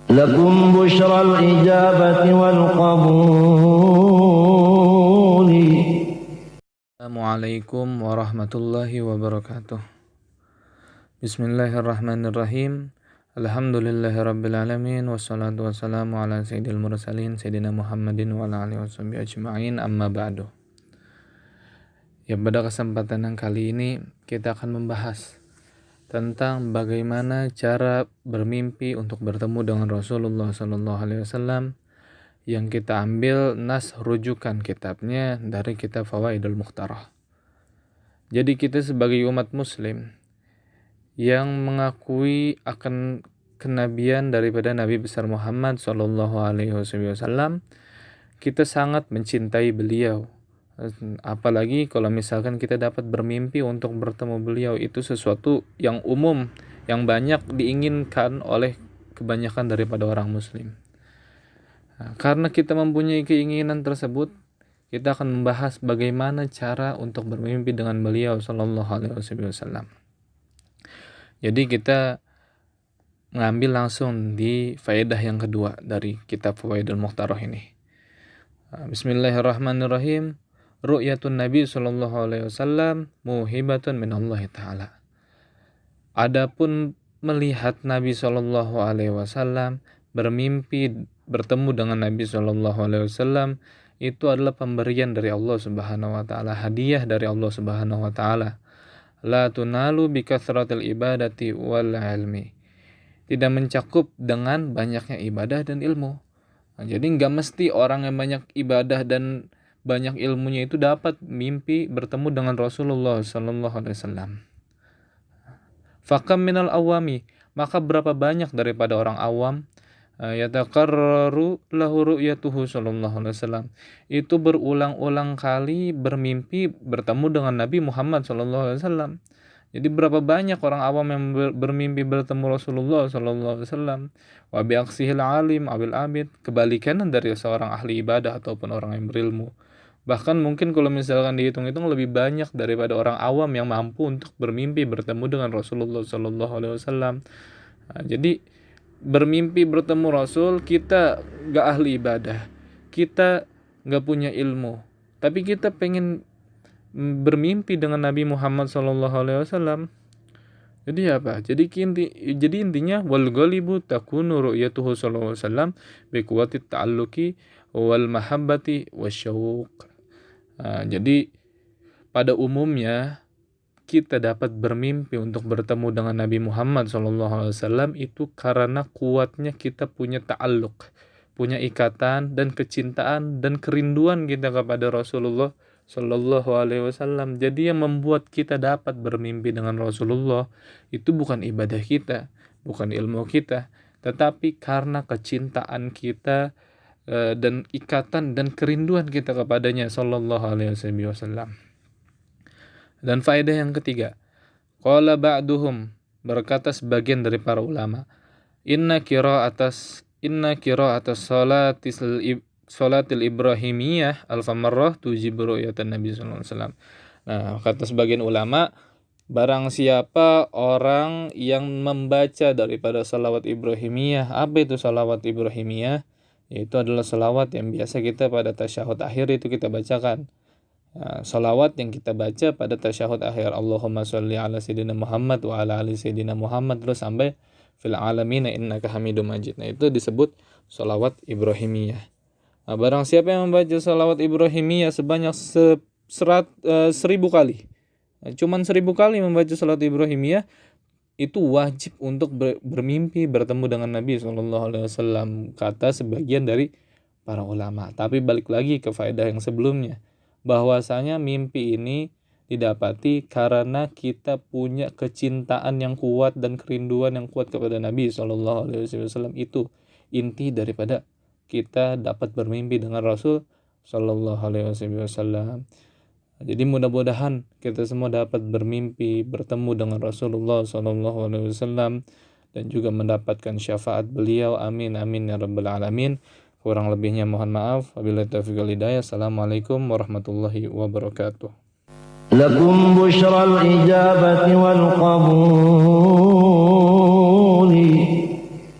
لكم بشرى الإجابة والقبول. Assalamualaikum warahmatullahi wabarakatuh. Bismillahirrahmanirrahim. Alhamdulillahirabbil alamin wassalatu wassalamu ala sayyidil mursalin sayyidina Muhammadin wa ala alihi washabihi ajma'in, amma ba'du. Ya, pada kesempatan yang kali ini kita akan membahas tentang bagaimana cara bermimpi untuk bertemu dengan Rasulullah SAW, yang kita ambil nas rujukan kitabnya dari kitab Fawaidul Mukhtarah. Jadi kita sebagai umat muslim yang mengakui akan kenabian daripada Nabi besar Muhammad SAW, kita sangat mencintai beliau. Apalagi kalau misalkan kita dapat bermimpi untuk bertemu beliau, itu sesuatu yang umum, yang banyak diinginkan oleh kebanyakan daripada orang muslim. Karena kita mempunyai keinginan tersebut, kita akan membahas bagaimana cara untuk bermimpi dengan beliau sallallahu alaihi wasallam. Jadi kita mengambil langsung di faedah yang kedua dari kitab Fawaidul Mukhtarah ini. Bismillahirrahmanirrahim. Ru'yatun Nabi sallallahu alaihi wasallam muhibatun min Allah taala. Adapun melihat Nabi sallallahu alaihi wasallam, bermimpi bertemu dengan Nabi sallallahu alaihi wasallam, itu adalah pemberian dari Allah Subhanahu wa taala, hadiah dari Allah Subhanahu wa taala. La tunalu bi kathratil ibadati wal ilmi. Tidak mencakup dengan banyaknya ibadah dan ilmu. Jadi enggak mesti orang yang banyak ibadah dan banyak ilmunya itu dapat mimpi bertemu dengan Rasulullah sallallahu alaihi wasallam. Fakam minal awami, maka berapa banyak daripada orang awam yatakarraru lahu ru'yatuhu sallallahu alaihi wasallam, itu berulang-ulang kali bermimpi bertemu dengan Nabi Muhammad sallallahu alaihi wasallam. Jadi berapa banyak orang awam yang bermimpi bertemu Rasulullah sallallahu alaihi wasallam. Wa bi'aksihil alim abil abid, kebalikan dari seorang ahli ibadah ataupun orang yang berilmu. Bahkan mungkin kalau misalkan dihitung-hitung lebih banyak daripada orang awam yang mampu untuk bermimpi bertemu dengan Rasulullah sallallahu alaihi wasallam. Jadi bermimpi bertemu Rasul, kita gak ahli ibadah, kita gak punya ilmu, tapi kita pengen bermimpi dengan Nabi Muhammad SAW. Jadi apa? Jadi intinya wal ghalibu takunu ru'yatuhu sallallahu alaihi wasallam bi quwwati ta'alluqi wal mahabbati wasyauq. Jadi pada umumnya kita dapat bermimpi untuk bertemu dengan Nabi Muhammad SAW itu karena kuatnya kita punya ta'alluq, punya ikatan dan kecintaan dan kerinduan kita kepada Rasulullah Sallallahu Alaihi Wasallam. Jadi yang membuat kita dapat bermimpi dengan Rasulullah itu bukan ibadah kita, bukan ilmu kita, tetapi karena kecintaan kita dan ikatan dan kerinduan kita kepadanya Sallallahu Alaihi Wasallam. Dan faedah yang ketiga, qala ba'duhum, berkata sebagian dari para ulama, inna qira'atas salatil ibrahimiyah alfamarrah tujibu ru'yatan Nabi sallallahu alaihi wasallam. Nah, kata sebagian ulama, barang siapa orang yang membaca daripada salawat ibrahimiyah. Apa itu salawat ibrahimiyah? Yaitu adalah salawat yang biasa kita pada tasyahud akhir itu kita bacakan. Salawat yang kita baca pada tasyahud akhir, Allahumma sholli ala sayyidina Muhammad wa ala ali sayyidina Muhammad, terus sampai fil alamin innaka hamidum majid. Nah, itu disebut salawat ibrahimiyah. Nah, barang siapa yang membaca salawat ibrahimiyah sebanyak 1000 kali, cuman 1000 kali membaca salawat ibrahimiyah, itu wajib untuk bermimpi bertemu dengan Nabi SAW, kata sebagian dari para ulama. Tapi balik lagi ke faedah yang sebelumnya, bahwasanya mimpi ini didapati karena kita punya kecintaan yang kuat dan kerinduan yang kuat kepada Nabi SAW. Itu inti daripada kita dapat bermimpi dengan Rasul Sallallahu Alaihi Wasallam. Jadi mudah-mudahan kita semua dapat bermimpi bertemu dengan Rasulullah Sallallahu Alaihi Wasallam dan juga mendapatkan syafaat beliau. Amin amin ya rabbal alamin. Kurang lebihnya mohon maaf. Wabillahi taufiq wal hidayah. Assalamualaikum warahmatullahi wabarakatuh. Lakum busyral ijabati wal qabul.